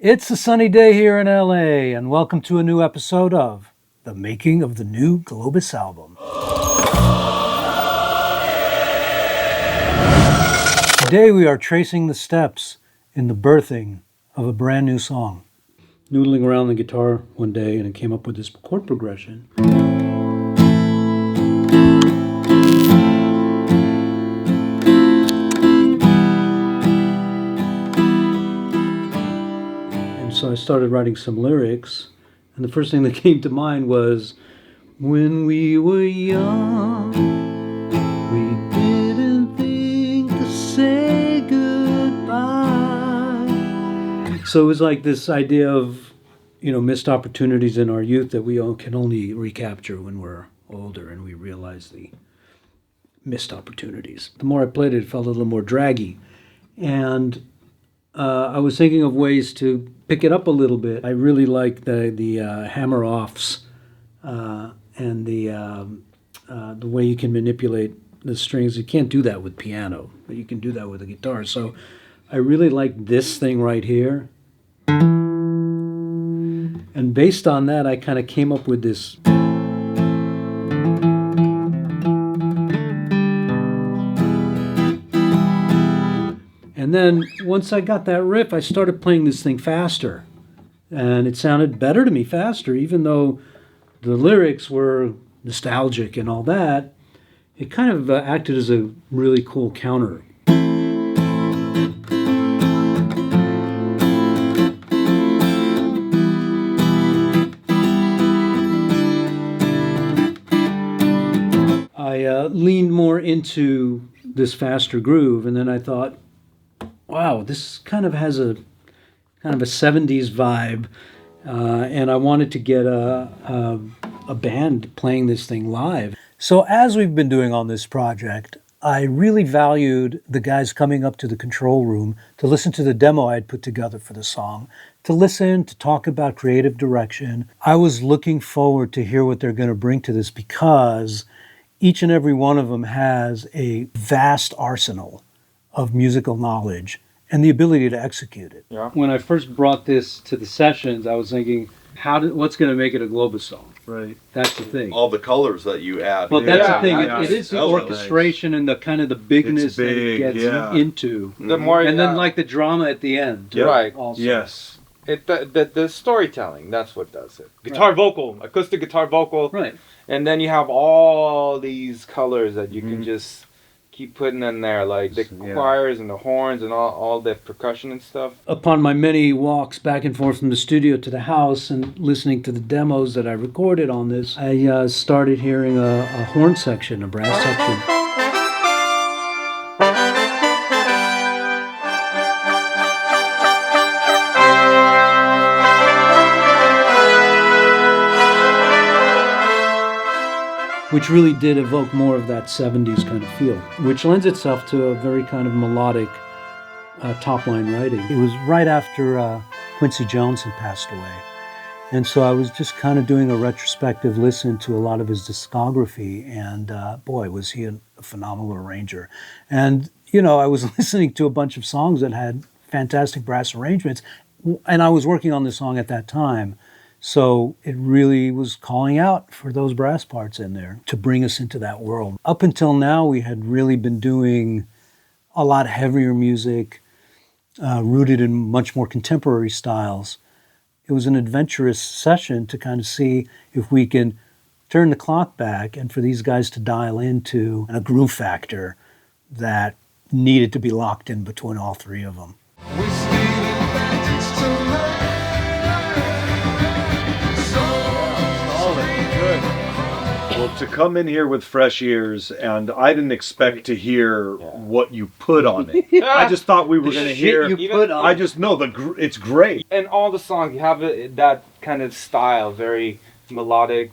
It's a sunny day here in LA, and welcome to a new episode of The Making of the New Globus album. Today we are tracing the steps in the birthing of a brand new song. Noodling around the guitar one day and I came up with this chord progression. So I started writing some lyrics, and the first thing that came to mind was, when we were young, we didn't think to say goodbye. So it was like this idea of, missed opportunities in our youth that we can only recapture when we're older and we realize the missed opportunities. The more I played it, it felt a little more draggy. And I was thinking of ways to pick it up a little bit. I really like the hammer offs and the way you can manipulate the strings. You can't do that with piano, but you can do that with a guitar. So I really like this thing right here. And based on that, I kind of came up with this. And then once I got that riff, I started playing this thing faster. And it sounded better to me faster, even though the lyrics were nostalgic and all that. It kind of acted as a really cool counter. I leaned more into this faster groove, and then I thought, wow, this kind of has a 70s vibe, and I wanted to get a band playing this thing live. So as we've been doing on this project, I really valued the guys coming up to the control room to listen to the demo I had put together for the song, to listen, to talk about creative direction. I was looking forward to hear what they're going to bring to this because each and every one of them has a vast arsenal of musical knowledge and the ability to execute it. Yeah. When I first brought this to the sessions, I was thinking, what's going to make it a Globus song? Right. That's the thing. All the colors that you add. Well, that's the thing. Yeah. It is the orchestration and the kind of the bigness that it gets into. The more, and then like the drama at the end. Yeah. Right. Also. Yes. The storytelling, that's what does it. Guitar vocal, acoustic guitar vocal. Right. And then you have all these colors that you can just keep putting in there, like the choirs and the horns and all the percussion and stuff. Upon my many walks back and forth from the studio to the house and listening to the demos that I recorded on this, I started hearing a horn section, a brass section. Which really did evoke more of that 70s kind of feel, which lends itself to a very kind of melodic top-line writing. It was right after Quincy Jones had passed away. And so I was just kind of doing a retrospective listen to a lot of his discography, and boy, was he a phenomenal arranger. And, I was listening to a bunch of songs that had fantastic brass arrangements, and I was working on this song at that time. So it really was calling out for those brass parts in there to bring us into that world. Up until now, we had really been doing a lot heavier music, rooted in much more contemporary styles. It was an adventurous session to kind of see if we can turn the clock back and for these guys to dial into a groove factor that needed to be locked in between all three of them. Well, to come in here with fresh ears, and I didn't expect to hear what you put on it. I just thought we were going to hear. You put on. I just know it's great. And all the songs, you have that kind of style, very melodic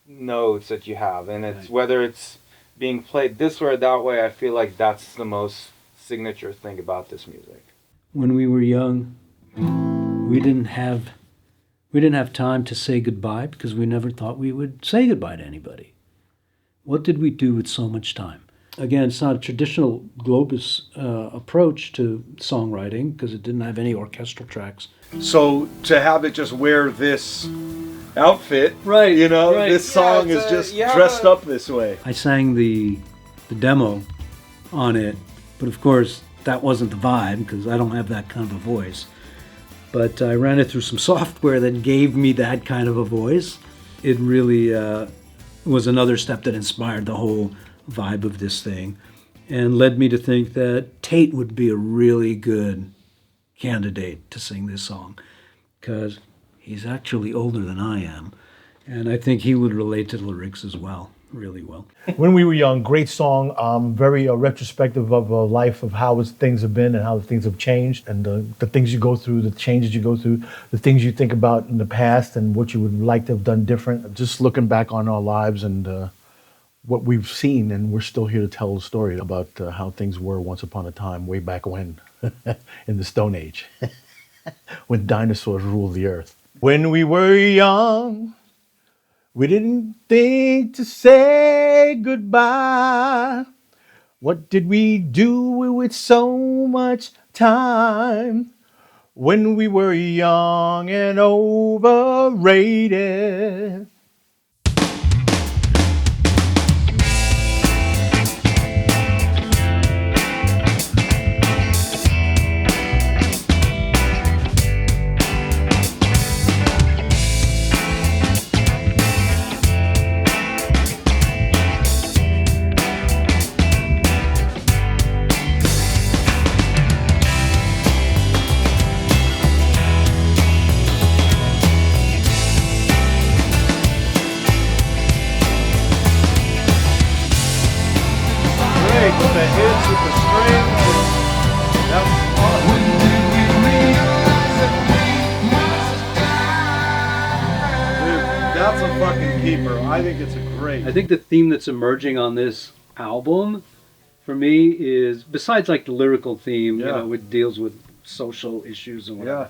notes that you have. And it's whether it's being played this way or that way, I feel like that's the most signature thing about this music. When we were young, we didn't have time to say goodbye because we never thought we would say goodbye to anybody. What did we do with so much time? Again, it's not a traditional Globus approach to songwriting because it didn't have any orchestral tracks. So to have it just wear this outfit, Right, you know, right. this song Yeah, is just yeah. dressed up this way. I sang the demo on it, but of course that wasn't the vibe because I don't have that kind of a voice. But I ran it through some software that gave me that kind of a voice. It really was another step that inspired the whole vibe of this thing and led me to think that Tate would be a really good candidate to sing this song because he's actually older than I am. And I think he would relate to the lyrics as well, really well. When We Were Young, great song, very retrospective of life, of how things have been and how things have changed, and the things you go through, the changes you go through, the things you think about in the past and what you would like to have done different. Just looking back on our lives and what we've seen, and we're still here to tell the story about how things were once upon a time, way back when, in the Stone Age, when dinosaurs ruled the earth. When we were young, we didn't think to say goodbye. What did we do with so much time? When we were young and overrated. Great, with the hits, with the strings. That was awesome. Dude, that's a fucking keeper. I think it's a great. I think the theme that's emerging on this album for me is, besides like the lyrical theme, you Yeah. know, it deals with social issues and whatever.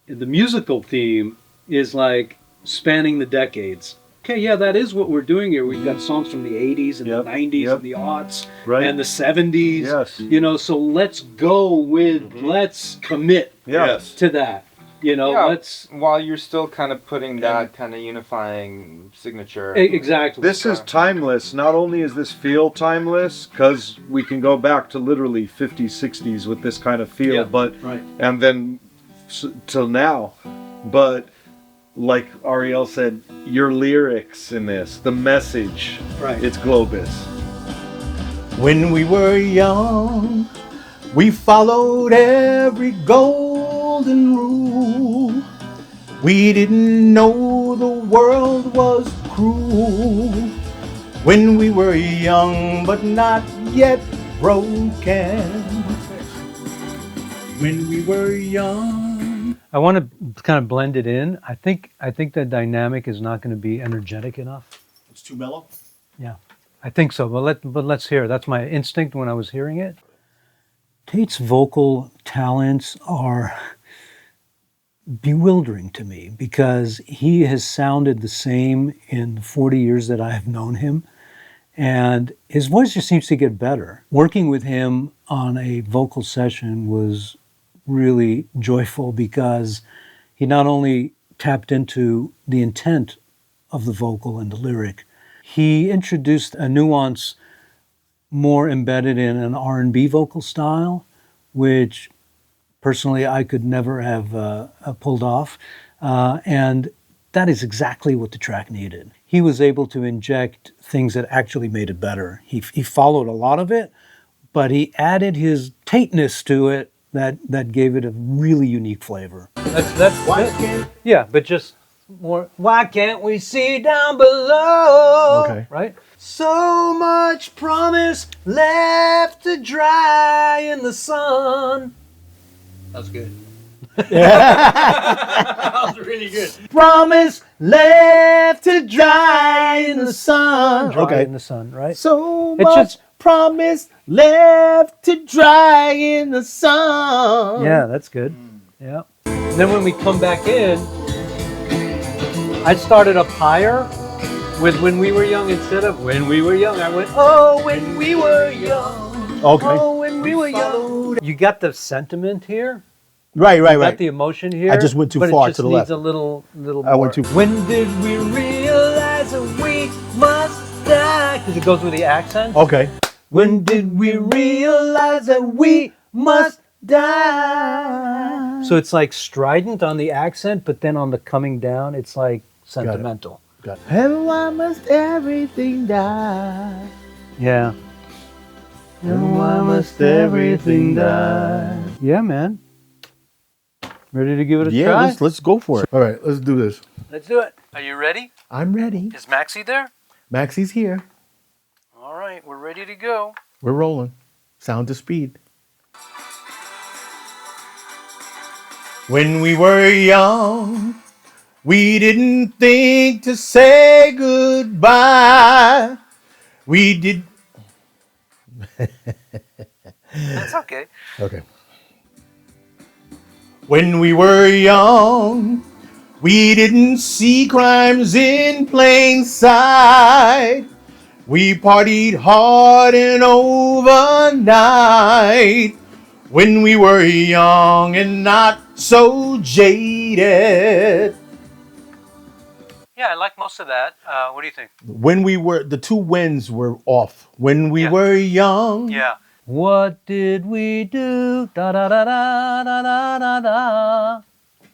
Yeah. The musical theme is like spanning the decades. Okay, yeah, that is what we're doing here. We've got songs from the 80s and Yep, the 90s yep. and the aughts Right. and the 70s. Yes. You know, so let's go with, let's commit Yes. to that. You know, Yeah, let's... while you're still kind of putting that kind of unifying signature. Exactly. This is timeless. Not only is this feel timeless, because we can go back to literally 50s, 60s with this kind of feel, Yeah, but right. and then till now. But like Ariel said, your lyrics in this, the message, Right. it's Globus. When we were young, we followed every golden rule. We didn't know the world was cruel. When we were young, but not yet broken. When we were young. I want to kind of blend it in. I think the dynamic is not going to be energetic enough. It's too mellow? Yeah, I think so. But let's hear. That's my instinct when I was hearing it. Tate's vocal talents are bewildering to me because he has sounded the same in the 40 years that I have known him. And his voice just seems to get better. Working with him on a vocal session was really joyful because he not only tapped into the intent of the vocal and the lyric, he introduced a nuance more embedded in an R&B vocal style, which personally I could never have pulled off. And that is exactly what the track needed. He was able to inject things that actually made it better. He followed a lot of it, but he added his Tate-ness to it that gave it a really unique flavor. Yeah, but just more. Why can't we see down below? Okay. Right? So much promise left to dry in the sun. That's good. That was really good. Promise left to dry in the sun. Dry Okay. in the sun, right? So It's much just- promise left to dry in the sun. Yeah, that's good. Yeah. And then when we come back in, I started up higher With When We Were Young instead of When We Were Young, I went, oh, when we were young. Okay. Oh, when we were young. You got the sentiment here. Right, You got the emotion here. I just went too but far it just to the needs left. a little more. I went too- When did we realize that we must die? Because it goes with the accent. Okay. When did we realize that we must die? So it's like strident on the accent, but then on the coming down, it's like sentimental. Got it. And why must everything die? Yeah. And why must everything die? Yeah, man. Ready to give it a Yeah, try? let's go for it. All right, let's do this. Let's do it. Are you ready? I'm ready. Is Maxie there? Maxie's here. All right, we're ready to go. We're rolling. Sound to speed. When we were young, we didn't think to say goodbye. We did. That's okay. Okay. When we were young, we didn't see crimes in plain sight. We partied hard and overnight. When we were young and not so jaded. Yeah, I like most of that. What do you think? When we were, the two wins were off. When we Yeah. were young. Yeah. What did we do? Da da da da da da da da.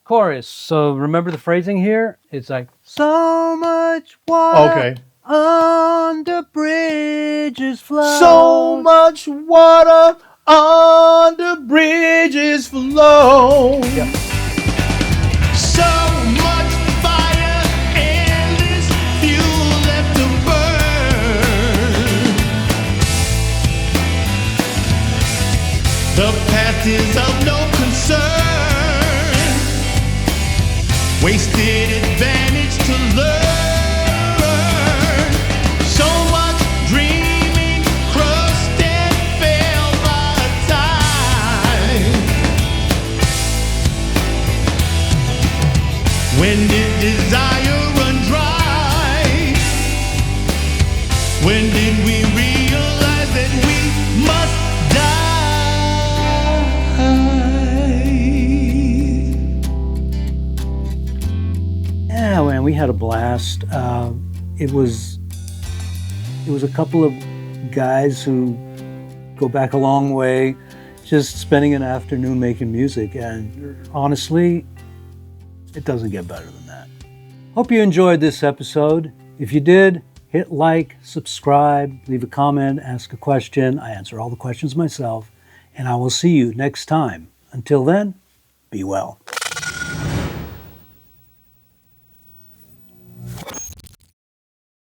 Chorus. So remember the phrasing here? It's like so much water Okay. under bridges flow. So much water under bridges flow. Yeah. So much fire and this fuel left to burn. The past is of no concern. Wasted advantage to learn. So much dreaming crushed and failed by time. When did desire run dry? When did we realize that we must die? Yeah, man, we had a blast. It was a couple of guys who go back a long way, just spending an afternoon making music, and honestly, it doesn't get better than that. Hope you enjoyed this episode. If you did, hit like, subscribe, leave a comment, ask a question. I answer all the questions myself, and I will see you next time. Until then, be well.